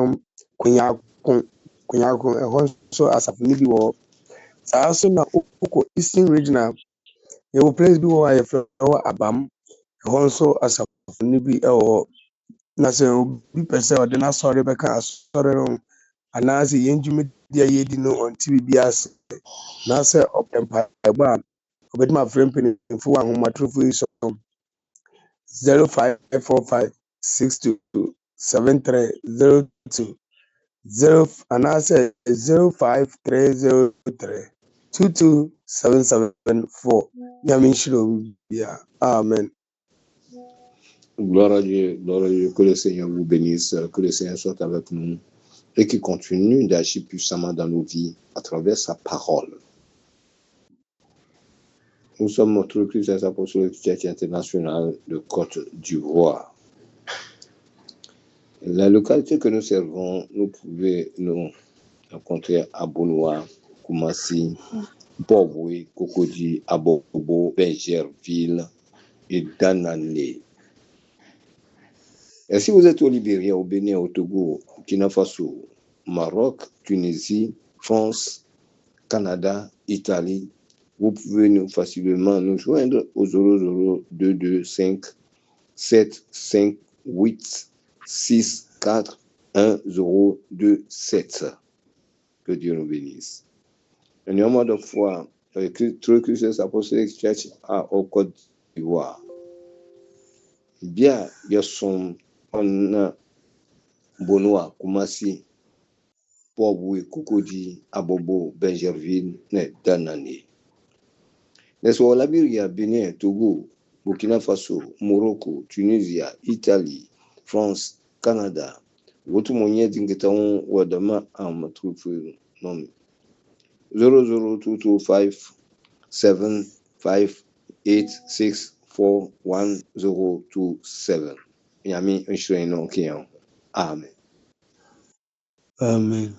no Kunyako so asafo ni bi wɔ saa so na okɔ Eastern Regional yɛwɔ place bi wɔ a yɛfrɛ wɔ Abam ɛhɔ nso asafo ni bi wɔ na sɛ obi pɛ sɛ ɔde n'asɔre bɛka asɔre no anaasɛ yɛn dwumadi a yɛdi no ɔnte biribi ase na sɛ ɔpɛ mpaebɔ a ɔbɛtumi afrɛ mpanimfo wɔ ahomatorofo yi so 0545627302 anaasɛ 05303 22774 nyame nhyira obi bia amen. Gloire à Dieu, que le Seigneur vous bénisse, que le Seigneur soit avec nous et qu'il continue d'agir puissamment dans nos vies à travers sa parole. Nous sommes notre Christ Apostolique Church International de Côte d'Ivoire. La localité que nous servons, nous pouvons nous rencontrer à Bonoa, Koumassi, Boboui, Cocody, Abobo, Bergerville et Danané. Et si vous êtes au Libéria, au Bénin, au Togo, au Burkina Faso, Maroc, Tunisie, France, Canada, Italie, vous pouvez facilement nous joindre au 00225 758 64 1027. Que Dieu nous bénisse. Un homme de foi, True Christ Apostolic Church au Côte d'Ivoire. Bien, il y a son Bonoa, Koumassi, Boboui, Cocody, Abobo, Bergerville, Danané. N'est-ce pas, Liberia, Bénin, Togo, Burkina Faso, Morocco, Tunisie, Italie, France, Canada. Votre moyen d'inquiétant ou d'ama à ma troupe non 00225 758641027. Yami un non qui Amen. Amen.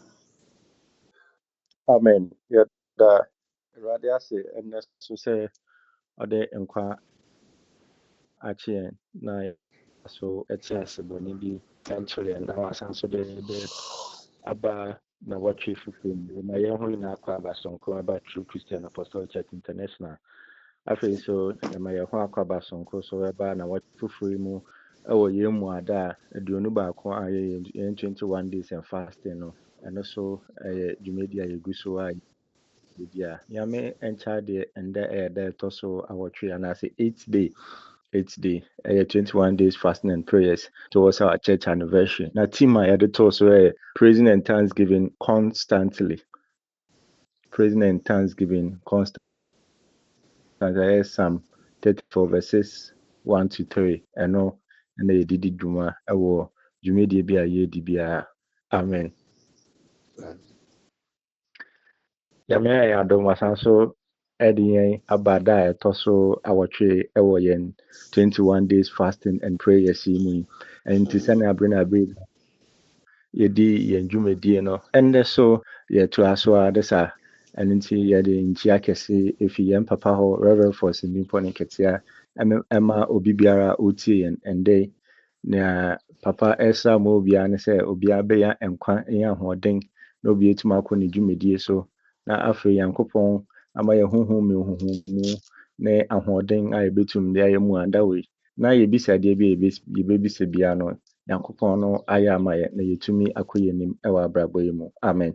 Amen. Yɛda Awurade ase ɛnnɛ so sɛ ɔde nkwa akye yɛn na so ɛte ase bɔne bi ɛnkyerɛ yɛn na wasan so de aba na wɔtwe fufuo mu na yɛn ho nyinaa akɔ aba sonko aba True Christian Apostolic Church International. Afei nso ɛma yɛn ho akɔ aba sonko so ɛba na wɔtwe fufuo mu ɛwɔ yɛn mu ada a aduonu baako a yɛn 21 days and fasting no ɛno so ɛyɛ dwumadi a yɛgu so a dia nyame encha de ende da to so awotwe anase 8th day 21 days fasting and prayers towards our church anniversary. Na team I had to so praising and thanksgiving constantly. Psalm 34 verses 1 to 3 and they did dwuma ewo dwumedi bia ye di bia. Amen. Yame ya do masanso edi abada toso awotwe ewo yen 21 days fasting and prayers mu and to send abrina breed yedi yen dwumedi no ende so ye to aso adesa aninti yedi nchia kese efi yen papa ho Reverend Force Nimpo ne ketia ema obi biara otie yen ende na papa esa mo bia ne se obi abeya enkwa yen ahoden na obi etuma akọ ne dwumedi so na afre yankopon ama ye honhom mu na ahoden a yebetum de ayemu adawe na yebisa de bi yebisa bia no yankopon no aya ama ye na yetumi akoyenim ewa abrabo mu. Amen.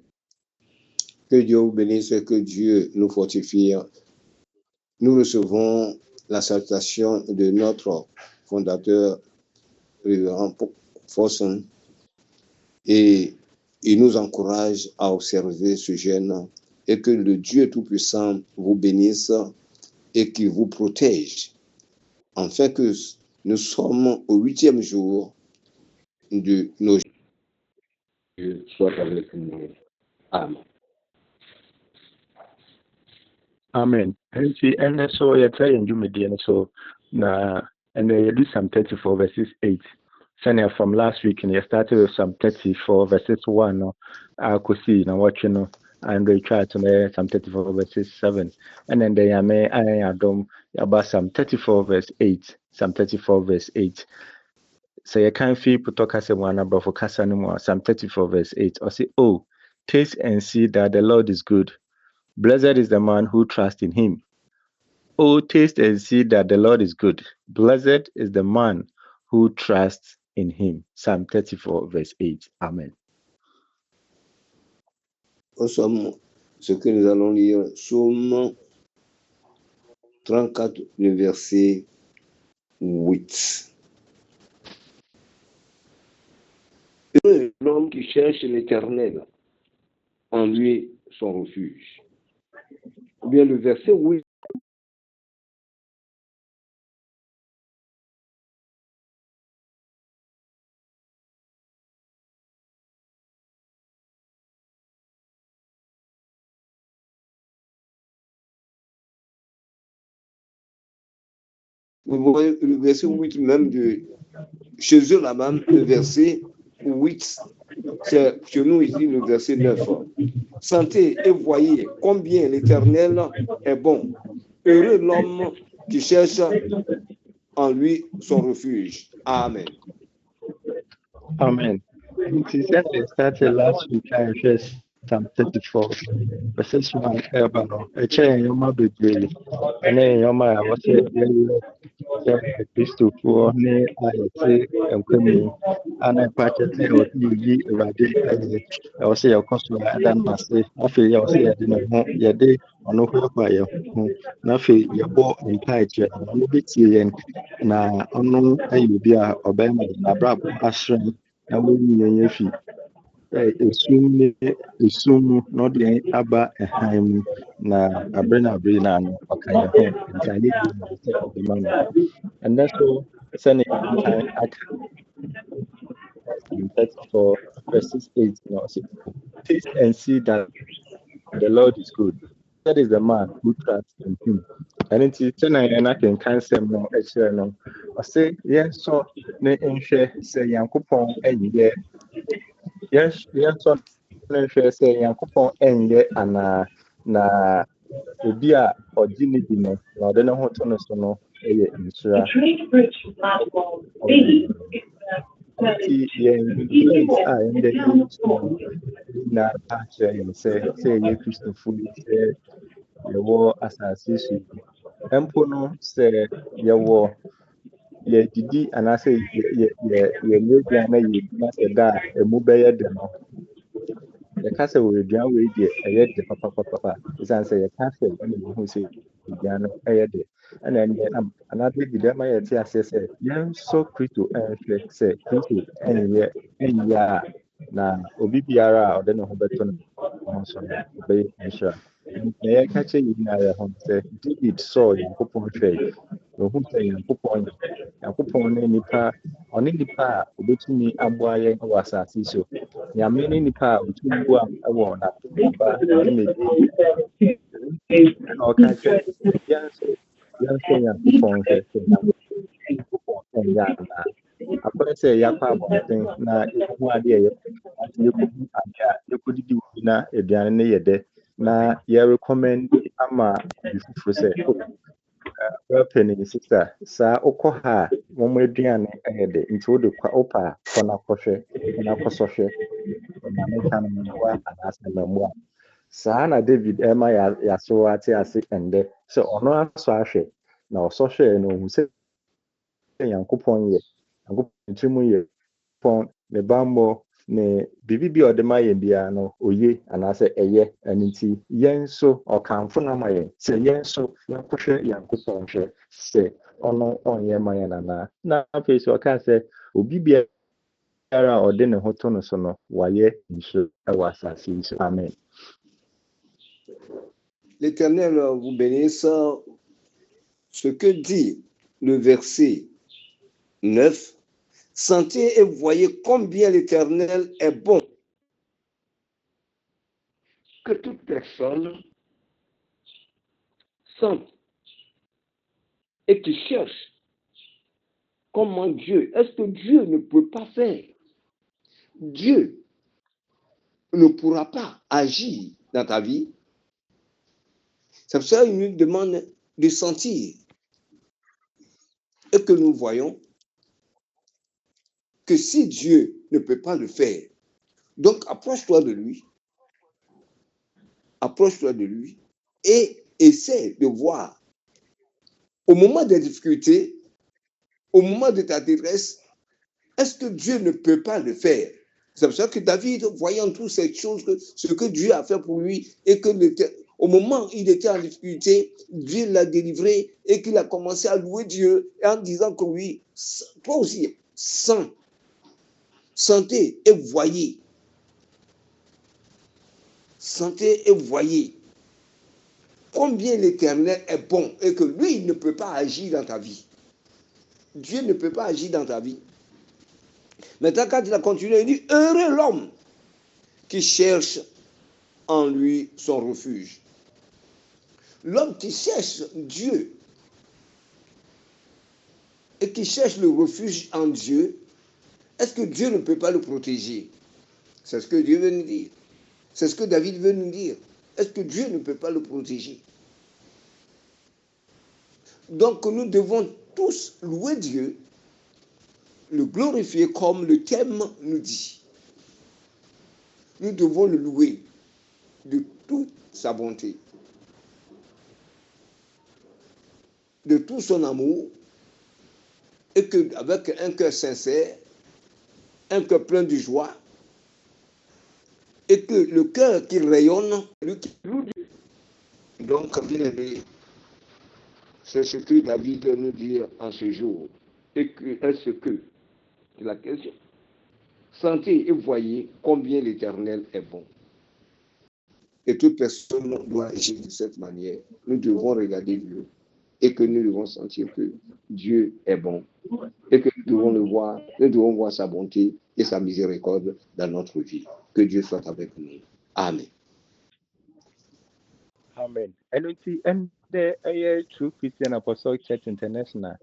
Que Dieu vous bénisse, que Dieu nous fortifie. Nous recevons la salutation de notre fondateur Révérend Fosson et il nous encourage à observer ce jeûne et que le Dieu Tout-Puissant vous bénisse et qu'il vous protège, afin que nous sommes au 8e jour de nos jours. Dieu soit avec nous. Amen. Amen. And so you're trying to do so na and you do Psalm 34 verses 8. So from last week and you started with Psalm 34 verses 1. I could see now watching no. And they try to make Psalm 34 verses 7. And then they may I about Psalm 34 verse 8. Psalm 34 verse 8. say you can't feel put kasa mu ana brofo kasa no mu Psalm 34 verse 8 or say, oh, taste and see that the Lord is good. Blessed is the man who trusts in him. Oh, taste and see that the Lord is good. Blessed is the man who trusts in him. Psalm 34 verse 8. Amen. Au Somme, ce que nous allons lire, Somme 34, le verset 8. Heureux est l'homme qui cherche l'Éternel, en lui son refuge. Ou bien le verset 8. Vous voyez le verset 8 même chez eux là-bas, le verset 8, c'est chez nous ici le verset 9. Sentez et voyez combien l'Éternel est bon. Heureux l'homme qui cherche en lui son refuge. Amen. Amen. Since we started last week, I addressed Psalm 34, verses 1, Ebano, a chain, your mother, and then your mother was Kristofoɔ ne a yɛte nkwa mu a na ɛpa kyɛ sɛ wɔde yiyi Awurade ayɛ ɛwɔ sɛ yɛkɔ so a ɛda no ase afei yɛwɔ sɛ yɛde ne ho yɛde ɔno hoahoa yɛn ho na afei yɛbɔ mpae kyerɛ no ɔno bɛtie yɛn na ɔno ayɛ obi a ɔbɛma yɛn abrabɔ ahyerɛn na wɔyi yɛn afi esum mu na ɔde yɛn aba hann mu na abere na abere na ano ɔka yɛn ho nti ayɛ bi na sɛ ɔde ma no ɛnɛ so sɛne nkan aka Psalm 34 verses 8 na ɔsɛ taste and see that the Lord is good. That is the man who trusts in him. And nti sɛne yɛn akenkan sɛm no akyerɛ no ɔsɛ yɛnsɔ ne nhwɛ sɛ Nyankopɔn ɛnyɛ yɛnsɔ ne nhwɛ sɛ Nyankopɔn ɛnyɛ anaa na obi a ɔgye ne di no na ɔde ne ho to no so no ɛyɛ nhyira nti yɛn influence a ɛndɛ yi so na akyerɛ yɛn sɛ ɛyɛ Kristofo yi sɛ yɛwɔ asase so mpo no sɛ yɛdidi anaasɛ yɛnyɛ aduane na yɛdi na sɛ da a ɛmu bɛyɛ de no yɛka sɛ wɔ aduane wei deɛ ɛyɛ de papapapa ɛsiane sɛ yɛka sɛ ɛna yɛhu sɛ aduane no ɛyɛ de ɛna ɛnɛ anaa David ɛma yɛte aseɛ sɛ yɛnsɔ Kristo ɛnhwɛ sɛ Kristo ɛnyɛ a na obi biara a ɔde ne ho bɛto no ho so no ɔbɛyɛ nhyira na yɛka kyerɛ yɛ nyinaa yɛ ho sɛ David sɔɔ Nyankopɔn hwɛe na ohu sɛ Nyankopɔn ne nipa ɔne nipa a obetumi aboa yɛn wɔ asase so Nyame ne nipa a otumi boa wɔ n'atomaba ne medi na ɔka kyerɛ yɛnso Nyankopɔn hwɛ sɛ Nyankopɔn ɛnyɛ anaa akɔyɛ sɛ yɛakɔ abɔnten na yɛkɔhu adeɛ ɛyɛ yɛkɔhu adeɛ a yɛkɔdidi wɔ na aduane no yɛ dɛ na yɛrecommend ama bi foforɔ sɛ wɛpɛ sister saa wokɔ ha a wɔn aduane ɛyɛ dɛ nti wode wopɛ a kɔ n'akɔsɔhwɛ na meka no mmoa anaasɛ mammoa saa na David ɛma yɛaso ate ase ɛndɛ sɛ ɔno asɔ ahwɛ na ɔsɔhwɛ no ohu sɛ Nyankopɔn tirim yɛ pɔn ne bammɔ ne biribi a ɔde ma yɛn biara no oye anaasɛ ɛyɛ ɛno nti yɛn nso ɔkamfo no ama yɛn sɛ yɛn nso yɛnkɔhwɛ Nyankopɔn hwɛ sɛ ɔno ɔnyɛ ma yɛn anaa na afei sɛ ɔka sɛ obi biara a ɔde ne ho to no so no wayɛ nhyira ɛwɔ asase yi so amen. L'Éternel vous bénisse. Ce que dit le verset 9, sentez et voyez combien l'Éternel est bon. Que toute personne sente et qui cherche comment Dieu, est-ce que Dieu ne peut pas faire? Dieu ne pourra pas agir dans ta vie. C'est pour ça qu'il nous demande de sentir et que nous voyons que si Dieu ne peut pas le faire, donc approche-toi de lui et essaie de voir au moment des difficultés, au moment de ta détresse, est-ce que Dieu ne peut pas le faire? C'est pour ça que David, voyant toutes ces choses, ce que Dieu a fait pour lui, et que au moment où il était en difficulté, Dieu l'a délivré et qu'il a commencé à louer Dieu en disant que oui, toi aussi, sentez et voyez. Sentez et voyez combien l'Éternel est bon et que lui, il ne peut pas agir dans ta vie. Dieu ne peut pas agir dans ta vie. Maintenant, quand il a continué, il dit, heureux l'homme qui cherche en lui son refuge. L'homme qui cherche Dieu et qui cherche le refuge en Dieu, est-ce que Dieu ne peut pas le protéger? C'est ce que Dieu veut nous dire. C'est ce que David veut nous dire. Est-ce que Dieu ne peut pas le protéger? Donc nous devons tous louer Dieu, le glorifier comme le thème nous dit. Nous devons le louer de toute sa bonté, de tout son amour, et qu'avec un cœur sincère, un cœur plein de joie, et que le cœur qui rayonne, lui qui loue Dieu. Donc, bien aimé, c'est ce que David nous dit en ce jour. Et que est-ce que, c'est la question. Sentez et voyez combien l'Éternel est bon. Et toute personne doit agir de cette manière. Nous devons regarder Dieu et que nous devons sentir que Dieu est bon et que nous devons voir sa bonté et sa miséricorde dans notre vie. Que Dieu soit avec nous. Amen. Amen. And it's the True Christian Apostolic Church International.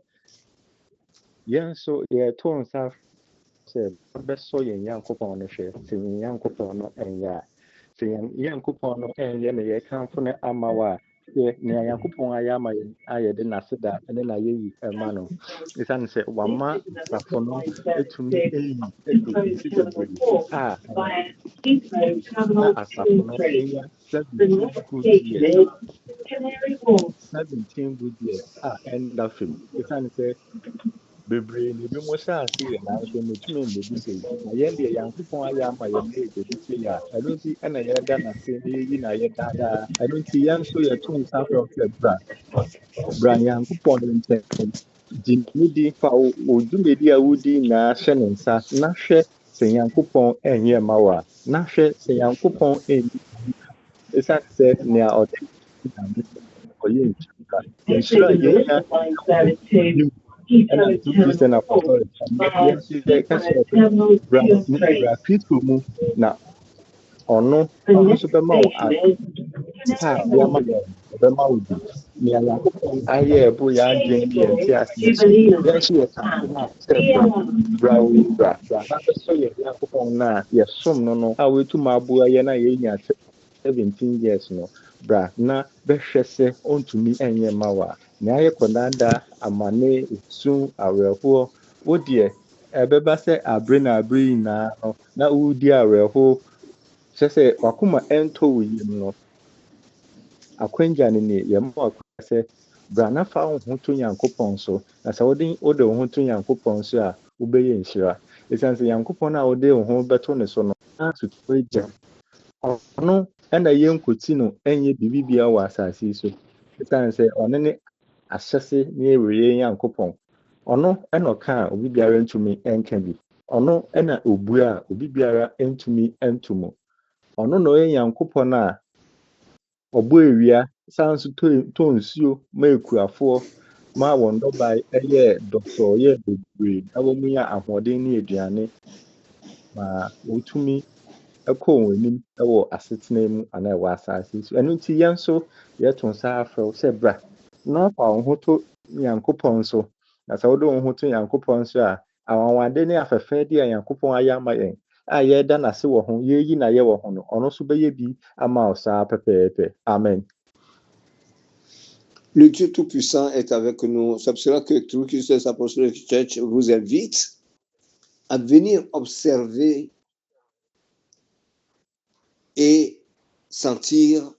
Yeah, so yeah, two staff said, best so young coupon on the share, saying young coupon and ya, saying young coupon and ya come from the Amawa. Yeah, near young coupon I am I didn't ask that, and then I use a mano. It's answered one man, Safono, to me, Safono, 17 good years. And that film. It's answered. Bebree na ebi mo hyɛ ase yɛ nanso metumi mbɛbi sɛ na yɛn deɛ Nyankopɔn ayɛ ama yɛn na yɛbɛbi sɛ yɛ a ɛno nti ɛna yɛda n'ase na yɛyi na yɛ daadaa ɛno nti yɛn nso yɛto nsa frɛ sɛ bra Nyankopɔn no nkyɛn gye ne di fa wo dwumadi a wodi nyinaa hyɛ ne nsa na hwɛ sɛ Nyankopɔn ɛnyɛ mma wo a na hwɛ sɛ Nyankopɔn ɛnni ɛsiane sɛ nea ɔde ɔyɛ nhyira nhyira yɛnya and I do this and apostolic. Kristo mu na ɔno nso bɛma wo a bɛma wo di nea Nyankopɔn ayɛ ɛbo yɛ adwene ne yɛnte aseɛ so yɛnso yɛ kanko sɛ bra na bɛsɔ yɛ Nyankopɔn no a yɛsom no a wɔatum aboa yɛ no a yɛnya 17 years no bra na bɛhwɛ sɛ ɔntumi ɛnyɛ ma wo a na ayɛ kɔdaadaa amane esu awerɛhoɔ wo deɛ ɛbɛba sɛ abere na abere nyinaa no na wodi awerɛhoɔ kyɛ sɛ wakoma ɛntɔ wo yam no akwangya no ne yɛma wakoma sɛ bra na fa wo ho to Nyankopɔn so na sɛ wode wo ho to Nyankopɔn so a wobɛyɛ nhyira ɛsiane sɛ Nyankopɔn a wode wo ho bɛto ne so no na soto agya ɔno ɛna yɛnkɔti no ɛnyɛ bibibia wɔ asase yi so ɛsiane sɛ ɔno ne ahyɛse ne ɛwɛyɛ Nyankopɔn ɔno ɛna ɔka a obi biara ntumi ɛnka bi ɔno ɛna obu a obi biara ntumi ɛnto mu ɔno na ɔyɛ Nyankopɔn a ɔbɔ ewia san so tɔ nsuo ma ekuafoɔ ma wɔn dɔbae ɛyɛ dɔkɔ ɔyɛ bebree na wɔn mu yɛ ahoɔden ne aduane ma wɔtumi ɛkɔ wɔn anim ɛwɔ asetena mu anaa ɛwɔ asase so ɛno nti yɛn nso yɛto nsa afrɛ sɛ bra na fa wo ho to Nyankopɔn so na sɛ wode wo ho to Nyankopɔn so a awanwade ne afɛfɛɛde a Nyankopɔn ayɛ ama yɛn a yɛda n'ase wɔ ho yɛyi na yɛ wɔ ho no ɔno nso bɛyɛ bi ama wo saa pɛpɛɛpɛ amen. Le Dieu Tout-Puissant est avec nous. C'est pour cela que True Christian Apostolic Church vous invite à venir observer et sentir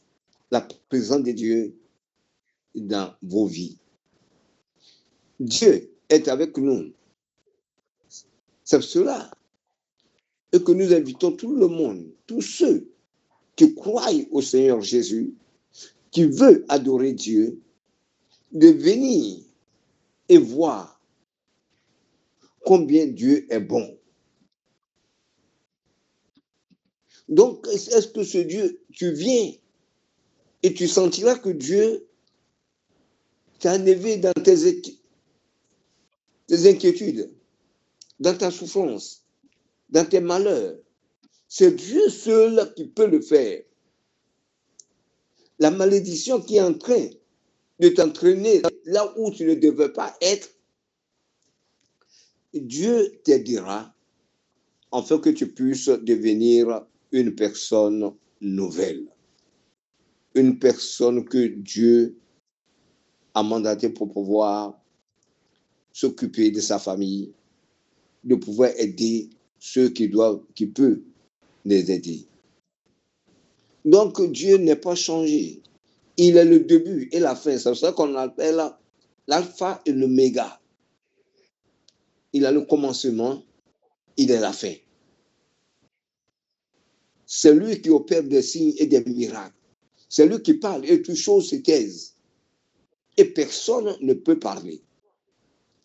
la présence de Dieu dans vos vies. Dieu est avec nous. C'est cela et que nous invitons tout le monde, tous ceux qui croient au Seigneur Jésus, qui veulent adorer Dieu, de venir et voir combien Dieu est bon. Donc, est-ce que ce Dieu, tu viens et tu sentiras que Dieu t'a enlevé dans tes inquiétudes, dans ta souffrance, dans tes malheurs. C'est Dieu seul qui peut le faire. La malédiction qui est en train de t'entraîner là où tu ne devais pas être, Dieu t'aidera afin que tu puisses devenir une personne nouvelle. Une personne que Dieu a mandaté pour pouvoir s'occuper de sa famille, de pouvoir aider ceux qui peuvent les aider. Donc Dieu n'est pas changé. Il est le début et la fin. C'est ça qu'on appelle l'alpha et l'oméga. Il a le commencement, il est la fin. C'est lui qui opère des signes et des miracles. C'est lui qui parle et toutes choses se taisent. Et personne ne peut parler.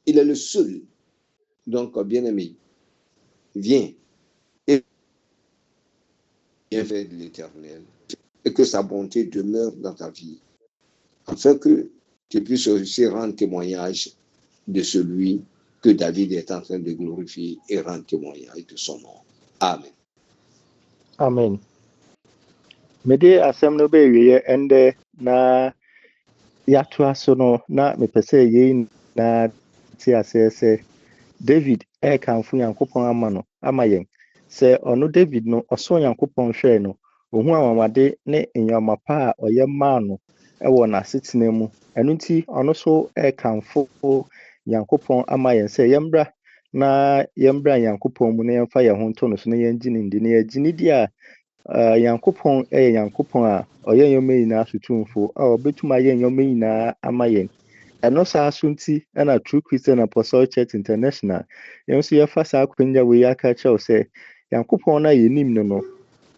Il est le seul. Donc, bien-aimé, viens et viens vers l'Éternel et que sa bonté demeure dans ta vie, afin que tu puisses aussi rendre témoignage de celui que David est en train de glorifier et rendre témoignage de son nom. Amen. Amen. Mede asɛm no bɛwie ɛndɛ na yɛatoa so no na mepɛ sɛ yɛn na te aseɛ sɛ David ɛrekamfo Nyankopɔn ama yɛn. Sɛ ɔno David no ɔsɔ Nyankopɔn hwɛɛ no, ohun anwamade ne nneɛma pa a ɔyɛ maa no ɛwɔ n'asetena mu. Ɛno nti ɔno so ɛrekamfo Nyankopɔn ama yɛn sɛ yɛmbra na yɛmbra Nyankopɔn mu na yɛmfa yɛn ho nto no so na yɛngye ne ndi. Na yɛgye ne di a Nyankopɔn ɛyɛ Nyankopɔn a ɔyɛ nneɛma nyinaa so tumfo a ɔbɛtumi ayɛ nneɛma nyinaa ama yɛn. Ɛno saa so nti ɛna True Christian Apostolic Church International yɛn nso yɛfa saa akwannya wei aka kyerɛw sɛ Nyankopɔn no a yɛnim no no,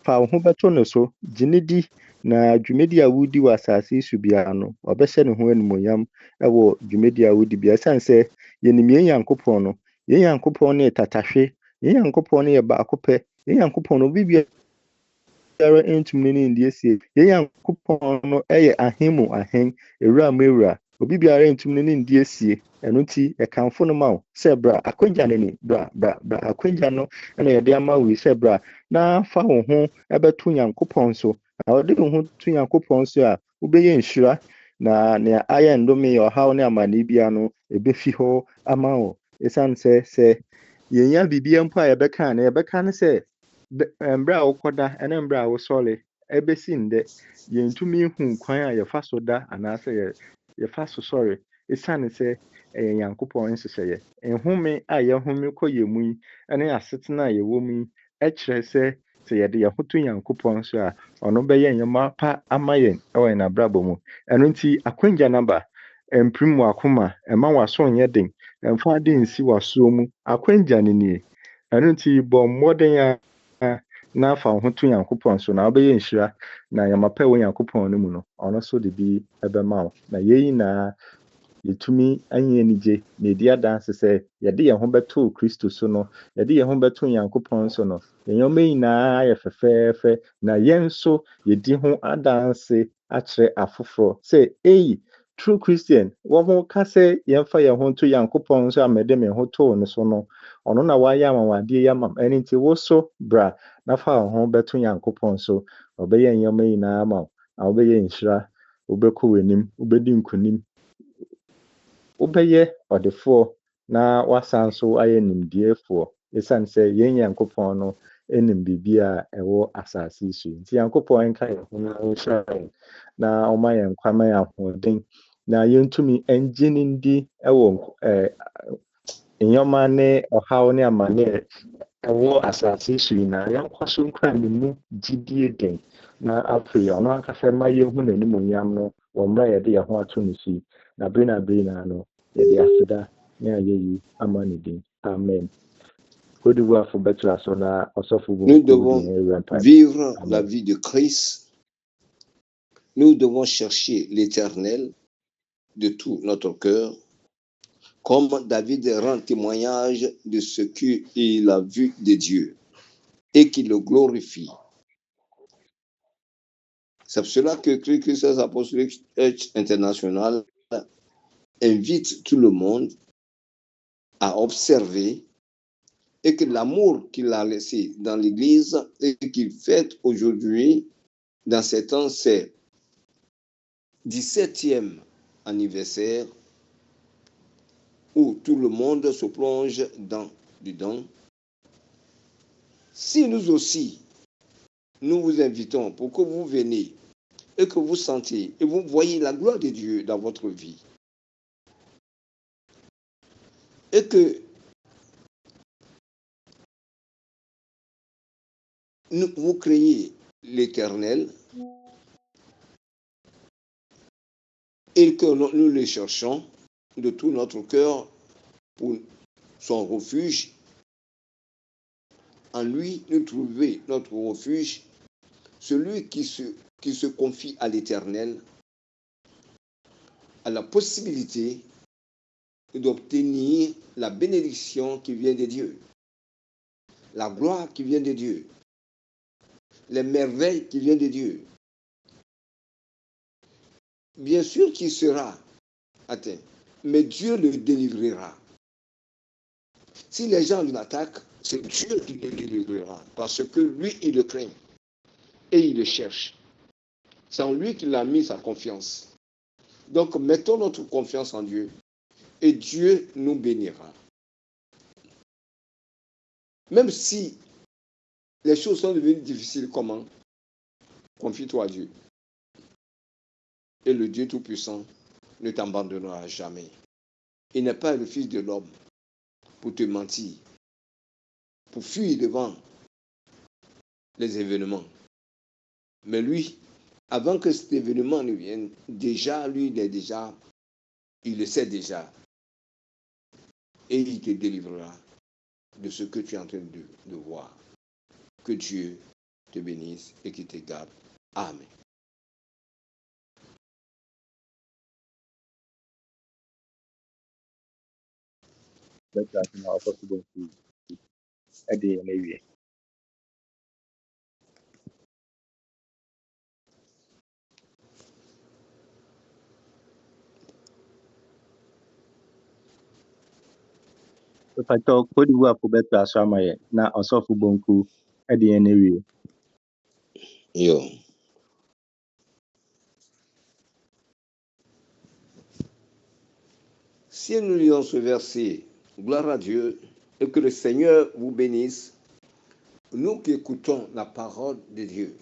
fa wo ho bɛto no so, gye ne di, na dwumadi a wodi wɔ asase yi so biara no, ɔbɛhyɛ ne ho animuonyam ɛwɔ dwumadi a wodi biara. Ɛsiane sɛ yɛnim yɛn Nyankopɔn no, yɛn Nyankopɔn no yɛ tatahwe, yɛn Nyankopɔn no yɛ baako pɛ, yɛn Nyankopɔn no biara ntumi ne ndi esie. Yɛn Nyankopɔn no ɛyɛ ahen mu ahen, ewura mu ewura, obi biara ntumi ne ndi esie. Ɛno nti ɛkamfo no ma wo sɛ bra akwagya no ni, bra akwagya no ɛna yɛde ama wo sɛ bra na fa wo ho ɛbɛto Nyankopɔn so. Na wɔde wo ho to Nyankopɔn so a wobɛyɛ nhyira, na nea ayɛ ndome ɔhaw ne amane biara no ɛbɛfi hɔ ama wo. Ɛsiane sɛ yɛnya biribiara mpo a yɛbɛka no sɛ mbrɛ a wokɔda ɛne mbrɛ a wosɔre ɛbɛsi ndɛ yɛntumi hu kwan a yɛfa so da anaasɛ yɛfa so sɔre. Ɛsiane sɛ ɛyɛ Nyankopɔn nhyehyɛeɛ. Nhome a yɛhome kɔ yɛn mu yi ɛne asetena a yɛwɔ mu yi ɛkyerɛ sɛ yɛde yɛn ho to Nyankopɔn so a ɔno bɛyɛ nneɛma pa ama yɛn ɛwɔ yɛn abrabɔ mu. Ɛno nti akwagya naba ɛmpirim wakoma, ɛma waso nyɛ den, ɛmfa ade nsi wasoɔ mu. Akwagya no nie. Ɛno nti bɔ mmɔden a na fa wo ho to Nyankopɔn so na wobɛyɛ nhyira, na nneɛma pa ɛwɔ Nyankopɔn no mu no ɔno so de bi ɛbɛma wo. Na yɛn nyinaa yɛtumi anya anigye na ɛdi adanse sɛ yɛde yɛn ho bɛto Kristo so no, yɛde yɛn ho bɛto Nyankopɔn so no, nneɛma nyinaa yɛ fɛfɛɛfɛ, na yɛn nso yɛdi ho adanse akyerɛ afoforɔ sɛ True Christian wɔn ka sɛ yɛmfa yɛn ho to Nyankopɔn so a mɛde me ho too no so no, ɔno na wayɛ anwanwadeɛ yi ama me. Ɛno nti wo so bra na fa wo ho bɛto Nyankopɔn so, ɔbɛyɛ nneɛma nyinaa ama wo, na wobɛyɛ nhyira, wobɛkɔ w'anim, wobɛdi nkonim, wobɛyɛ ɔdefoɔ, na wasan so ayɛ nimdeefoɔ. Ɛsiane sɛ yɛn Nyankopɔn no ɛnim biribi a ɛwɔ asase yi so. Nti Nyankopɔn nka yɛn ho na ɔnhyira yɛn, na ɔma yɛn nkwa ma yɛn ahoɔden, na yɛntumi ɛngye ne ndi ɛwɔ nneɛma ne ɔhaw ne amanneɛ ɛwɔ asase so nyinaa yɛnkɔ so nkura ne mu gyidie den na afei ɔno ankasa ma yɛhu n'animonyam no wɔ mmerɛ a yɛde yɛn ho ato no so yi na bere na no yɛde aseda ne ayɛyi ama ne din amen. Nous devons vivre la vie de Christ. Nous devons chercher l'Éternel de tout notre cœur, comme David rend témoignage de ce qu'il a vu de Dieu et qu'il le glorifie. C'est pour cela que Christ Apostolic Church International invite tout le monde à observer et que l'amour qu'il a laissé dans l'Église et qu'il fête aujourd'hui, dans ces temps, c'est 17e anniversaire où tout le monde se plonge dedans. Si nous aussi, nous vous invitons pour que vous veniez et que vous sentiez et vous voyez la gloire de Dieu dans votre vie. Et que vous créez l'Éternel et que nous le cherchons de tout notre cœur pour son refuge. En lui, nous trouvons notre refuge. Celui qui se confie à l'Éternel a la possibilité d'obtenir la bénédiction qui vient de Dieu, la gloire qui vient de Dieu, les merveilles qui viennent de Dieu. Bien sûr qu'il sera atteint, mais Dieu le délivrera. Si les gens l'attaquent, c'est Dieu qui le délivrera, parce que lui, il le craint et il le cherche. C'est en lui qu'il a mis sa confiance. Donc, mettons notre confiance en Dieu et Dieu nous bénira. Même si les choses sont devenues difficiles, comment? Confie-toi à Dieu. Et le Dieu Tout-Puissant ne t'abandonnera jamais. Il n'est pas le Fils de l'homme pour te mentir, pour fuir devant les événements. Mais lui, avant que cet événement ne vienne, déjà, lui, il le sait déjà. Et il te délivrera de ce que tu es en train de voir. Que Dieu te bénisse et qu'il te garde. Amen. Yo. Si nous lisons ce verset, gloire à Dieu, et que le Seigneur vous bénisse, nous qui écoutons la parole de Dieu,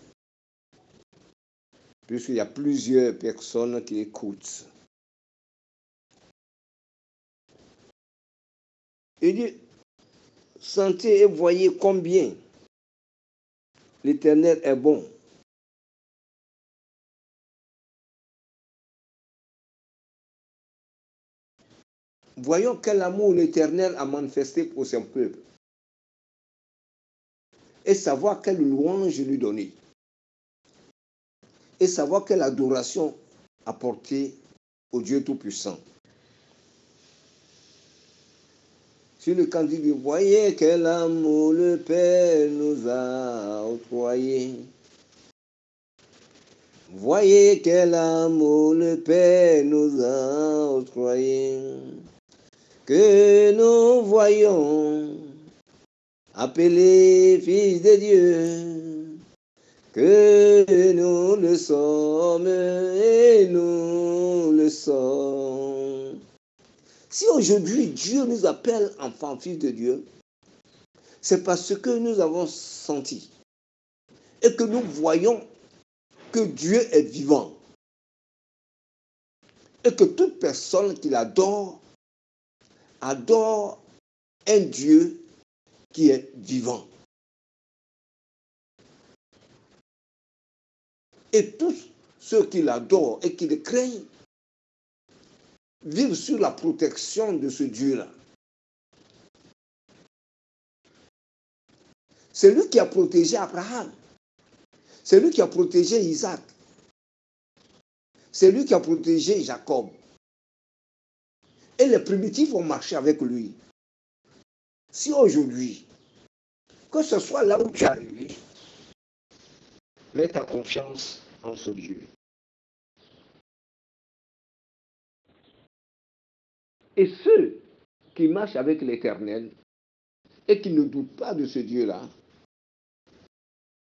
puisqu'il y a plusieurs personnes qui écoutent. Il dit, sentez et voyez combien l'Éternel est bon. Voyons quel amour l'Éternel a manifesté pour son peuple. Et savoir quelle louange lui donner. Et savoir quelle adoration apporter au Dieu Tout-Puissant. Sur le cantique dit, voyez quel amour le Père nous a octroyé. Voyez quel amour le Père nous a octroyé. Que nous voyons appelés fils de Dieu, que nous le sommes et nous le sommes. Si aujourd'hui Dieu nous appelle enfants, fils de Dieu, c'est parce que nous avons senti et que nous voyons que Dieu est vivant et que toute personne qui l'adore adore un Dieu qui est vivant. Et tous ceux qui l'adorent et qui le craignent vivent sur la protection de ce Dieu-là. C'est lui qui a protégé Abraham. C'est lui qui a protégé Isaac. C'est lui qui a protégé Jacob. Et les primitifs ont marché avec lui. Si aujourd'hui, que ce soit là où tu es arrivé, mets ta confiance en ce Dieu. Et ceux qui marchent avec l'Éternel et qui ne doutent pas de ce Dieu-là,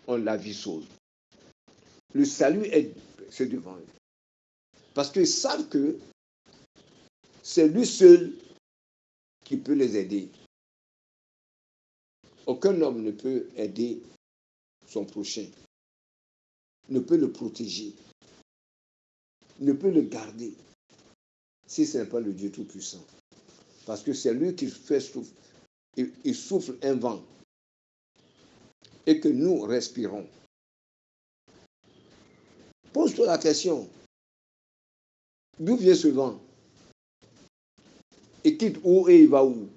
ont la vie sauve. Le salut c'est devant eux. Parce qu'ils savent que c'est lui seul qui peut les aider. Aucun homme ne peut aider son prochain, ne peut le protéger, ne peut le garder, si ce n'est pas le Dieu Tout-Puissant. Parce que c'est lui qui fait souffle, il souffle un vent et que nous respirons. Pose-toi la question, d'où vient ce vent? Il quitte où et il va où?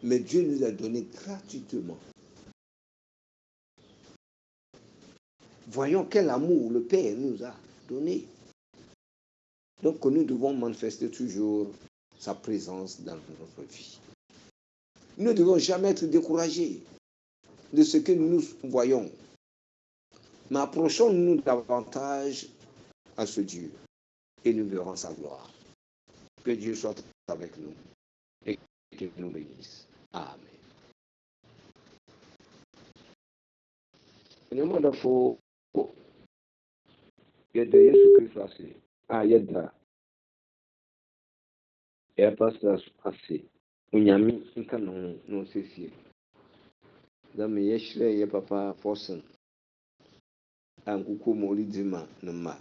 Mais Dieu nous a donné gratuitement. Voyons quel amour le Père nous a donné. Donc nous devons manifester toujours sa présence dans notre vie. Nous ne devons jamais être découragés de ce que nous voyons. Mais approchons-nous davantage à ce Dieu et nous verrons sa gloire. Que Dieu soit avec nous et qu'il nous bénisse. Amen. Nyamada fo yadda Yesu Kristo ase a yadda pastor ase onyame nka no no sesie da me yɛhyerɛ yɛ papa Fosen a nkukɔ mu ɔredi ma no mma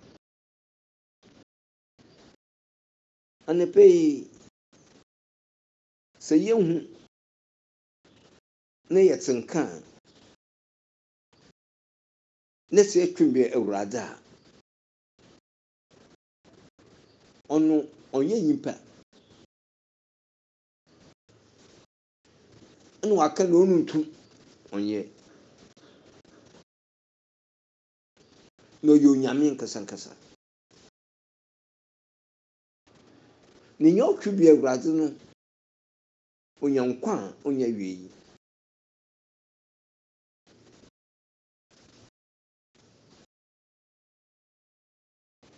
anɔpa yi sɛ yɛhu na yɛte nka na sɛ yɛtwembɛ Awurade a ɔno ɔnyɛ nyimpa ɛna waka na ɔno ntum ɔnyɛ na ɔyɛ onyame nkasankasa na nyɛ ɔtwembɛ Awurade no onya nkwa a ɔnyɛ awiei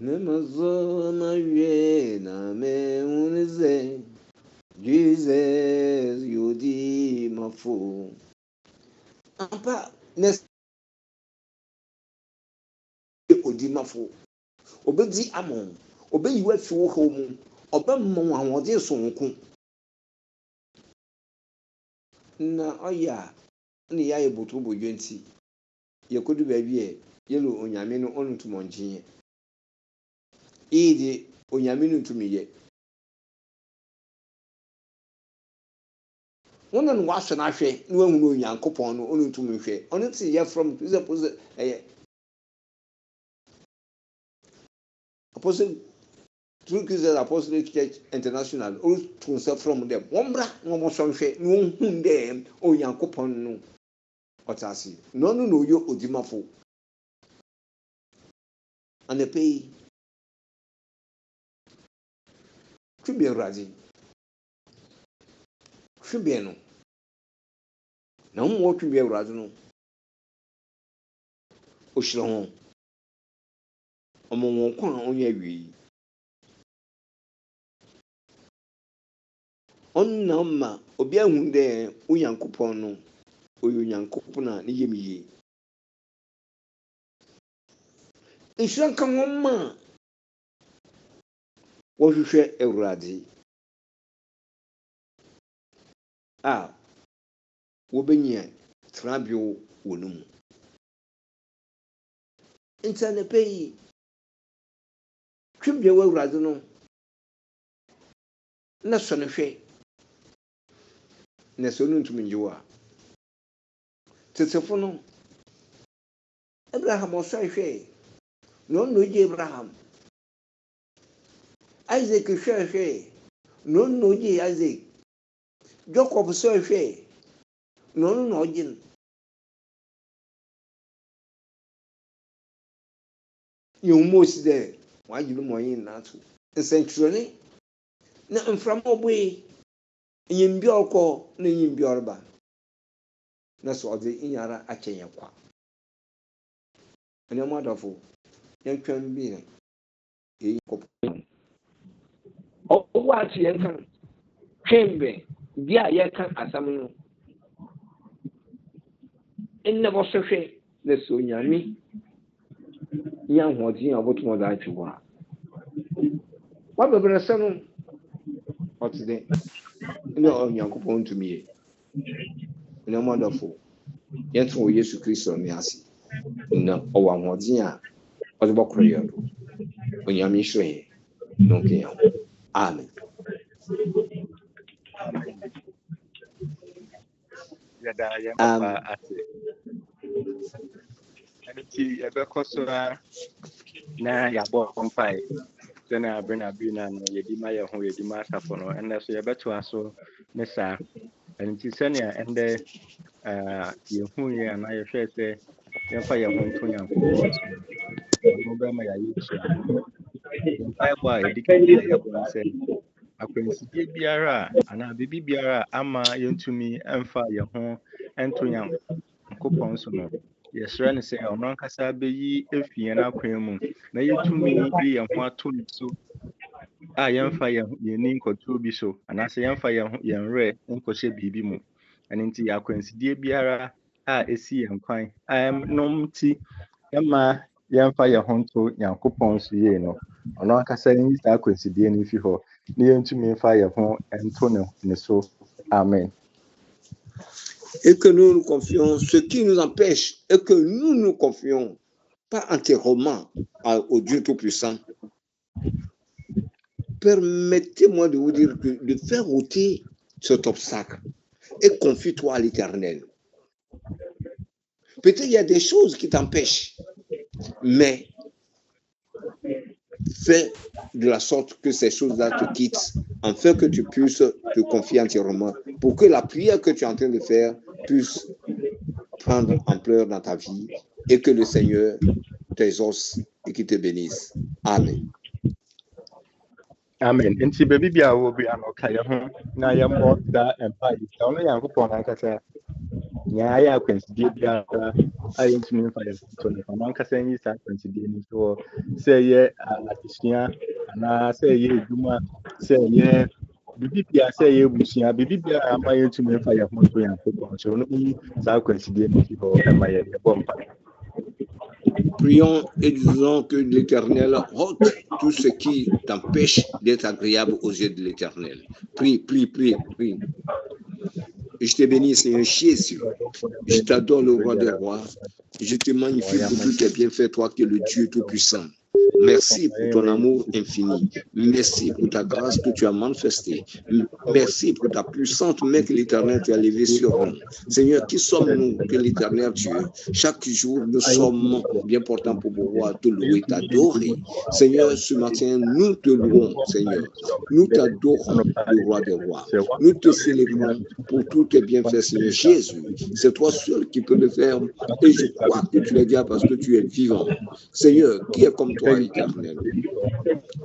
Nemazo na wie na me unize Jesus yodi mafo ampa nes odi mafo obedi amon obeyi wa fi wo ho mu obemmo ahode so nko na oya na ya yebutu bodwenti yekodu ba wie yelo onyame no ontumonjie idi onyame no ntumiye wonan wasɔ na hwɛ na wahu no onyankopɔn no ɔno ntumi hwɛ ɔno te yɛ from pose apostle through Jesus Apostolic Church International all to say from them wombra no mo so hwɛ na ohun dem onyankopɔn no ɔtase no oyo odimafo anepe twibie Awurade twibie no na mo twibie Awurade no ohyira ho ɔmo wɔn ko a ɔnyɛ awie ɔnna obi ahu dɛ onyankopɔn no oyo onyankopɔn a ne yɛ yie nhyira nka wɔn ma wɔhwehwɛ Awurade a wɔbɛnyia trabeo wɔ no mu nti anɔpa yi twibie wɔ Awurade no na sɔ no hwɛ na so no ntumi nyewa tetefo no Abraham ɔhwɛhwɛ no no gye Abraham Isaac hwɛhwɛ no no gye Isaac Jacob hwɛhwɛ no no gye you most there why you no yin na to nsɛntwerɛne na mframa ɔbɔe yimbi ɔkɔ na yimbi ɔreba na so ɔde inyara akyɛ yɛn kwa ɛnɛ mo adɔfo yɛn twɛn bi ne eyi kɔpɔ ɔwɔ ati yɛn kan twɛn bɛ bi a yɛka asam no ɛnna bɔsɔhwɛ na so nyame nya ahoɔden a ɔbɛtum ɔde atwe hɔ a wabɛbrɛ sɛ no ɔte dɛ ɛna ɔnyankopɔn ntumi yɛ ɛna mo adɔfo yɛnto wɔ Yesu Kristo ne ase na ɔwɔ ahoɔden a ɔde bɔkɔrɔ yɛn do onyame hyerɛ yɛ na ɔnka yɛn ho amen yɛda yɛn papa ase ɛno nti yɛbɛkɔ so a na yɛabɔ mpae sɛnea abenabena no yɛdi ma yɛn ho yɛdi ma asafo no ɛnnɛ so yɛbɛtoa so ne saa ɛno nti sɛnea ɛndɛ yɛhu yɛ anaa yɛhwɛ sɛ yɛmfa yɛn ho nto Nyankopɔn so no bɛma yɛayɛ kyia mpaebɔ a yɛdi kan yɛbɔ no sɛ akwansidie biara anaa biribi biara ama yɛntumi ɛmfa yɛn ho ɛnto Nyankopɔn so no yɛsrɛ no sɛ ɔno ankasa bɛyi efi yɛn akwan mu na yɛtumi de yɛn ho ato ne so a yɛmfa yɛn ni nkɔtoo bi so anaasɛ yɛmfa yɛn werɛ nkɔhyɛ biribi mu ɛno nti akwansidie biara a ɛsi yɛn kwan nom ti ɛma yɛmfa yɛn ho nto Nyankopɔn so yie no ɔno ankasa yi saa akwansidie no fi hɔ na yɛntumi mfa yɛn ho nto ne so amen. Et que nous nous confions, ce qui nous empêche, et que nous nous confions, pas entièrement au Dieu Tout-Puissant. Permettez-moi de vous dire que de faire ôter cet obstacle et confie-toi à l'Éternel. Peut-être qu'il y a des choses qui t'empêchent, mais fais de la sorte que ces choses-là te quittent, afin que tu puisses te confier entièrement, pour que la prière que tu es en train de faire puisse prendre ampleur dans ta vie et que le Seigneur t'exauce et qu'il te bénisse. Amen. Amen. Nti baby bia wo bi anoka ye ho na ye mo da empire. Ta ono Yankopɔn ankasa nya ya akwansidie bia ayi ntumi mfa ye to ne fa ankasa yi sa akwansidie ni so sɛ ye adesua na sɛ ye edwuma sɛ ye bibi bia sɛ ye busua bibi bia ama ye ntumi mfa ye ho to Yankopɔn so no yi sa akwansidie ni fi ho ema ye bomba. Prions et disons que l'Éternel ôte tout ce qui t'empêche d'être agréable aux yeux de l'Éternel. Prie, prie, prie, prie. Je te bénis, Seigneur Jésus. Je t'adore, le roi des rois. Je te magnifie pour tous tes bienfaits, toi qui es le Dieu Tout-Puissant. Merci pour ton amour infini. Merci pour ta grâce que tu as manifestée. Merci pour ta puissante main que l'Éternel t'a levée sur nous. Seigneur, qui sommes-nous que l'Éternel Dieu? Chaque jour, nous sommes bien portants pour pouvoir te louer, t'adorer. Seigneur, ce matin, nous te louons, Seigneur. Nous t'adorons, le roi des rois. Nous te célébrons pour tous tes bienfaits, Seigneur Jésus. C'est toi seul qui peux le faire. Et je crois que tu l'as dit parce que tu es vivant. Seigneur, qui est comme toi, Éternel?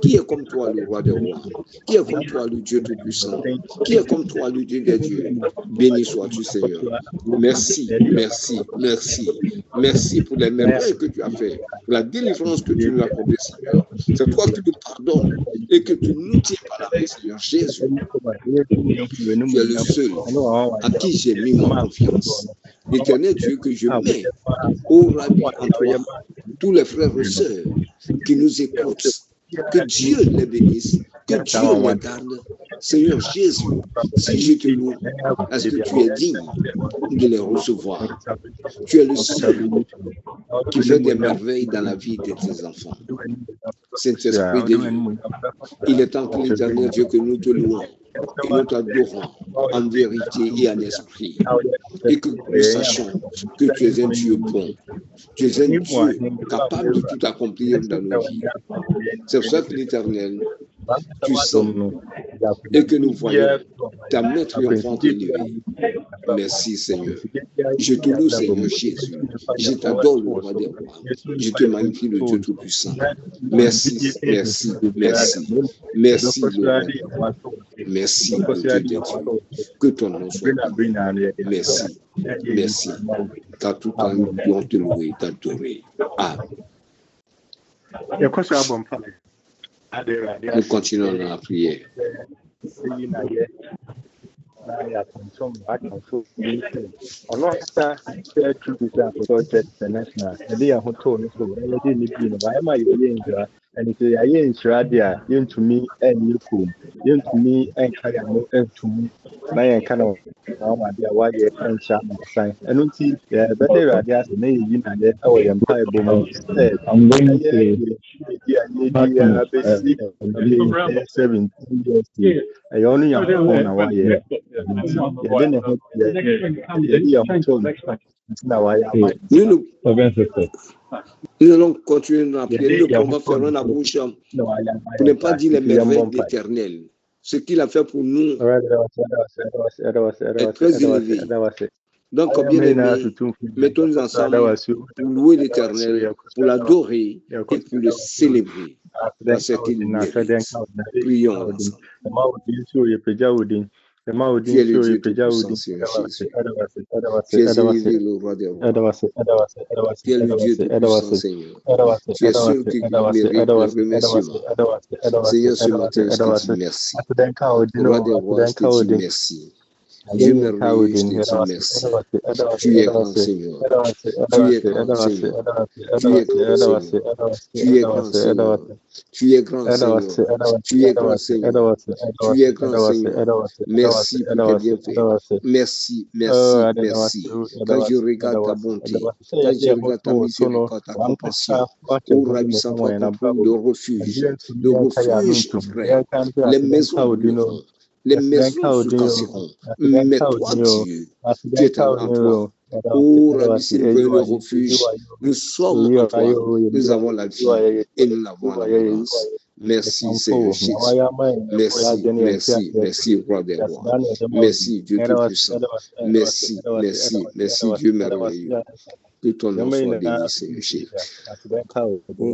Qui est comme toi, le roi des rois? Qui est comme toi, le Dieu Tout-Puissant? Qui est comme toi, le Dieu des dieux? Béni sois-tu, Seigneur. Merci, merci, merci. Merci pour les merveilles que tu as fait, pour la délivrance que tu nous as accordée, Seigneur. C'est toi qui nous pardonnes et que tu nous tiens par la main, Seigneur Jésus. Tu es le seul à qui j'ai mis ma confiance. L'Éternel Dieu que je mets au rabbi en toi, tous les frères et sœurs qui nous écoutent, que Dieu les bénisse, que Dieu les garde. Seigneur Jésus, si je te loue, est-ce que tu es digne de les recevoir? Tu es le seul qui fait des merveilles dans la vie de tes enfants. Saint-Esprit de Dieu, il est temps que l'Éternel Dieu que nous te louons et nous t'adorons en vérité et en esprit. Et que nous sachions que tu es un Dieu bon. Tu es un Dieu capable de tout accomplir dans nos vies. C'est pour ça que l'Éternel, tu sais, et que nous voyons ta main triomphante élevée. Merci Seigneur. Je te loue Seigneur Jésus. Je t'adore le roi des rois. Je te magnifie le Dieu Tout-Puissant. Merci, merci, merci. Merci le roi des rois. Merci le Dieu des dieux. Que ton nom soit béni. Merci, merci. Car tout temps nous pouvons te louer, t'adorer. Amen. Nous continuons dans la prière. And if you are in Shradia, you to me and you come, you to me and Kayano and to me, my kind of why you and Sham sign. And don't see, better ideas, maybe you and that our empire woman said, I'm going to 17 years. I only am on a while. You didn't Nous allons continuer dans la prière. Nous ne pouvons pas fermer la bouche pour ne pas dire les merveilles de l'Éternel. Ce qu'il a fait pour nous est très élevé. Donc, bien aimé, mettons-nous ensemble pour louer l'Éternel, pour l'adorer et pour le célébrer. Parce qu'il mérite. Prions ensemble. Tu es le Dieu Tout-Puissant, Seigneur Jésus. Tu es élevé, le roi des rois. Tu es le Dieu Tout-Puissant, Seigneur. Tu es celui qui mérite le remerciement. Seigneur, ce matin, je te dis merci. Roi des rois, je te dis merci. Dieu merveilleux, je te dis merci. Tu es grand, Seigneur. Tu es grand, Seigneur. Tu es grand, Seigneur. Tu es grand, Seigneur. Tu es grand, Seigneur. Tu es grand, Seigneur. Tu es grand, Seigneur. Merci pour tes bienfaits. Merci, merci, merci. Quand je regarde ta bonté, quand je regarde ta miséricorde, ta compassion, ô ravissant de refuge vrai, les maisons brûleront. Les maisons se casseront, mais toi, Dieu, tu es en toi. Oh, ravissez le refuge, nous sommes en toi, nous avons la vie et nous l'avons en abondance. Merci, Seigneur Jésus. Merci, merci, merci, roi des rois. Merci, Dieu Tout-Puissant. Merci, merci, merci, Dieu merveilleux. Que ton nom soit béni, Seigneur Jésus. Nous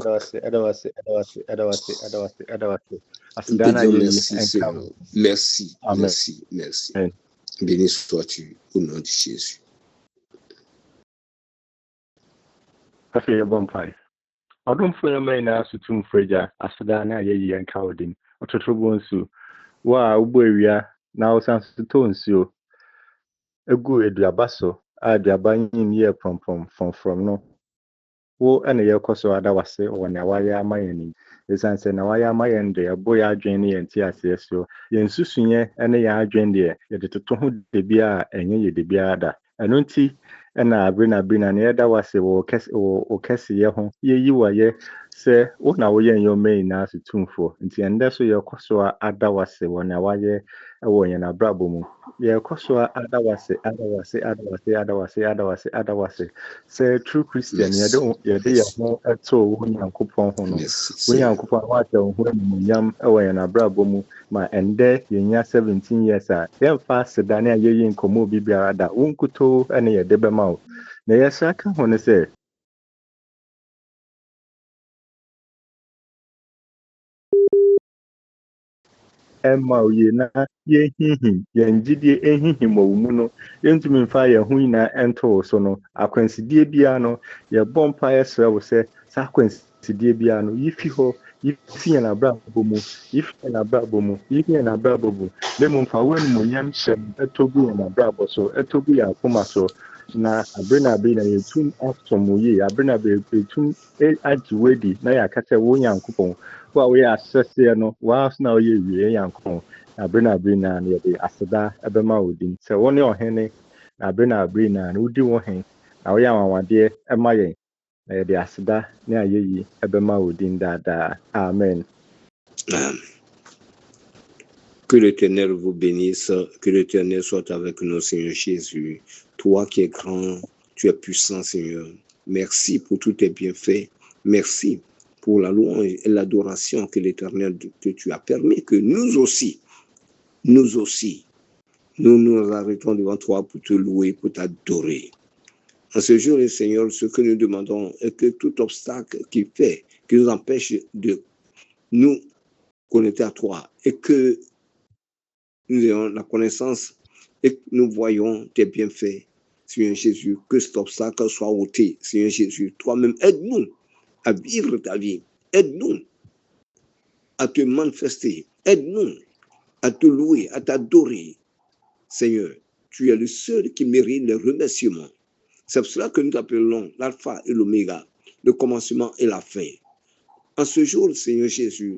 te disons merci, Seigneur. Merci, merci, merci. Béni sois-tu au nom de Jésus. Ọdụmfo ya mee na asụtụ mfreja asụda na ayeyi ya nka odin ọtụtụ bụ nsu wa ugbo ewia na Hausa nsụtụ nsu egu eduabaso aduabanyin ye from no wo ene ye koso adawase wona waya amayeni esanse na waya amayende ebo ya adwen ne yenti aseso yensusunye ene ya adwen de ye de toto ho de bia enye ye de bia da eno nti ena abrina ne da wase wo kese ye ho ye yiwaye se wona wo yen yo mai na sutumfo nti ende so ye koso adawase wona waye ewo yen na brabo mu ye koso adawase se true Christian ye de ye ho eto wo Nyankopon ho no wo Nyankopon wa ta ho nyam ewo yen na brabo mu ma ende yenya 17 years a ye fa sedane ayeyi nkomo bibiara da wonkuto ene ye de bema o na ye saka ho ne se Emma oye na ye hihi ye njidie ehihi mo no yentumi mfa ye hu ina ento so no akwansidie bia no ye bompa ye sre wo se sa akwansidie bia no yifi ho yifi na brabo mu le mo mfa wan mo nyam hyem etogu na brabo so etogu ya akoma so na abrina be na yetum aftomo ye abrina be yetum ajiwedi na ya kata wo Nyankopon wa we asese no wa na oye wie Nyankopon abrina na ye de aseda ebema odin se woni ohene na abrina na udi wo hen na wo ya wanwade emaye na ye de aseda na ayeyi ebema odin dada amen. Que l'Éternel vous bénisse, que l'Éternel soit avec nous, Seigneur Jésus. Toi qui es grand, tu es puissant, Seigneur. Merci pour tous tes bienfaits. Merci pour la louange et l'adoration que l'Éternel, que tu as permis que nous aussi, nous nous arrêtons devant toi pour te louer, pour t'adorer. En ce jour, Seigneur, ce que nous demandons est que tout obstacle qui nous empêche de nous connecter à toi et que nous ayons la connaissance et que nous voyons tes bienfaits, Seigneur Jésus, que cet obstacle soit ôté, Seigneur Jésus. Toi-même, aide-nous à vivre ta vie. Aide-nous à te manifester. Aide-nous à te louer, à t'adorer. Seigneur, tu es le seul qui mérite le remerciement. C'est pour cela que nous t'appelons l'alpha et l'oméga, le commencement et la fin. En ce jour, Seigneur Jésus,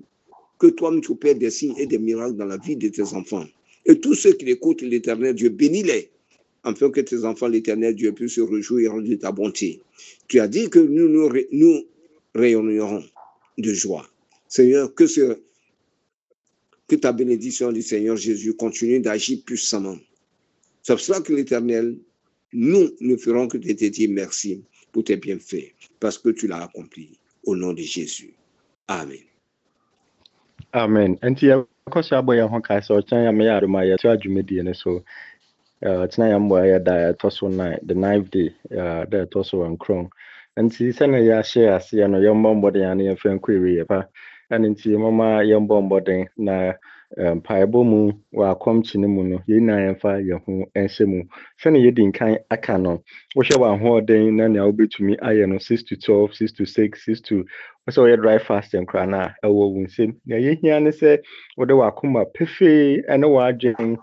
que toi-même tu opères des signes et des miracles dans la vie de tes enfants. Et tous ceux qui écoutent l'Éternel Dieu, bénis-les, afin que tes enfants, l'Éternel Dieu, puissent se réjouir de ta bonté. Tu as dit que nous rayonnerons de joie. Seigneur, que ta bénédiction du Seigneur Jésus continue d'agir puissamment. C'est pour cela que l'Éternel, nous ne ferons que te dire merci pour tes bienfaits, parce que tu l'as accompli. Au nom de Jésus. Amen. Amen. And yeah, because I boy on kai so chan ya me ya ma ya to adwumedie ne so tena ya mbo ya da to so the 9th day da to so nkron. And see sana ya share ase ya no yombo mbode ya ne fan kweri pa. And nti mama yombo mbode na paebo mu wa akomchi ne mu no ye na yemfa ye ho enhye mu sene ye din kan aka no wo hwe wa ho den na na obetumi aye no 6 to 12 6 to 6 6 to so ye dry fast and krana ewo wunsem na ye hia ne se wo de wa akoma pefe ene wa adwen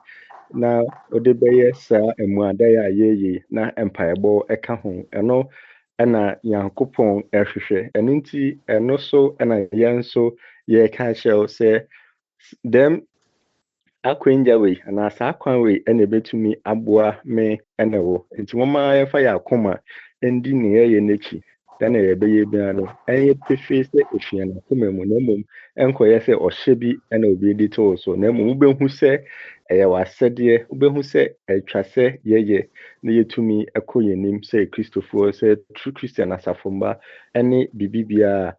na ode beye sa emu ada ya ye na empaebo eka ho eno ena yankopon ehwehwe eno nti eno so ena yen so ye ka shell se dem akwenja we na sa kwan we ene betumi aboa me ene wo nti mama ya fa ya akoma ndi ne ye n'echi dan ye be ye bia no enye pefe se efia na kuma mu na mum enkoye se ohye bi ene obi di to so na mum behu se eye wasede behu se etwa se yeye na yetumi ekoyenim se Christopher se true Christian asafomba ene bibibia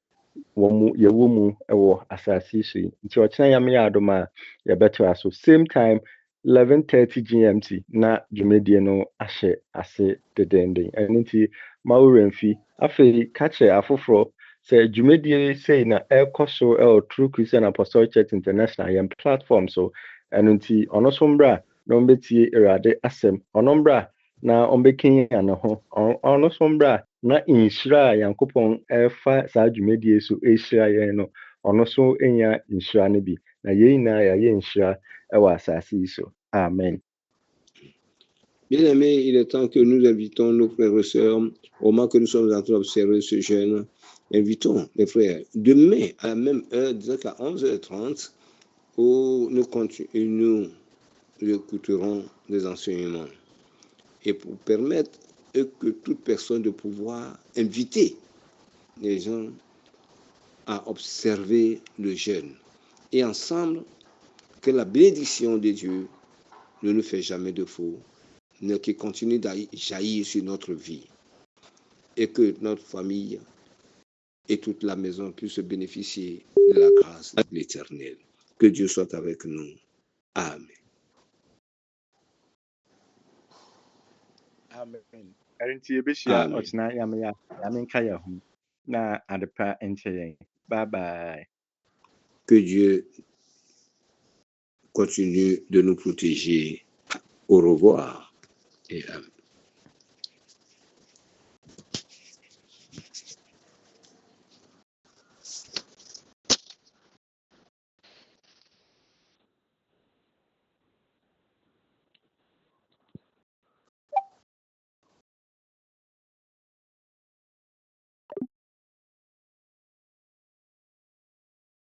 womu yewumu ewo asasi shi nti ochena ya me adoma ya beto aso same time 11:30 GMT na dwumedie no ahye ase dedende nti mawurenfi afi kache afoforo se dwumedie sei na ekoso True Christian Apostolic Church International yam platform so nti ono sombra no mbetie erade asem ono mbra na ombekin ya no ho ono sombra na inshira yankopon efa sa dwumedie so ehira ye no ono so enya inshira ne bi na ye na ya ye inshira ewa asasi so amen. Bien-aimés, il est temps que nous invitons nos frères et sœurs, au moment que nous sommes en train d'observer ce jeûne, invitons les frères, demain à la même heure, disons qu'à 11h30, où nous écouterons des enseignements. Et pour permettre que toute personne de pouvoir inviter les gens à observer le jeûne. Et ensemble, que la bénédiction de Dieu ne nous fait jamais de faux, mais qui continue à jaillir sur notre vie. Et que notre famille et toute la maison puissent bénéficier de la grâce de l'Éternel. Que Dieu soit avec nous. Amen. Amen. Erinti ebeshia ochina yamya yamenka ya hu na adepa enche. Bye bye. Que Dieu continue de nous protéger. Au revoir et amen.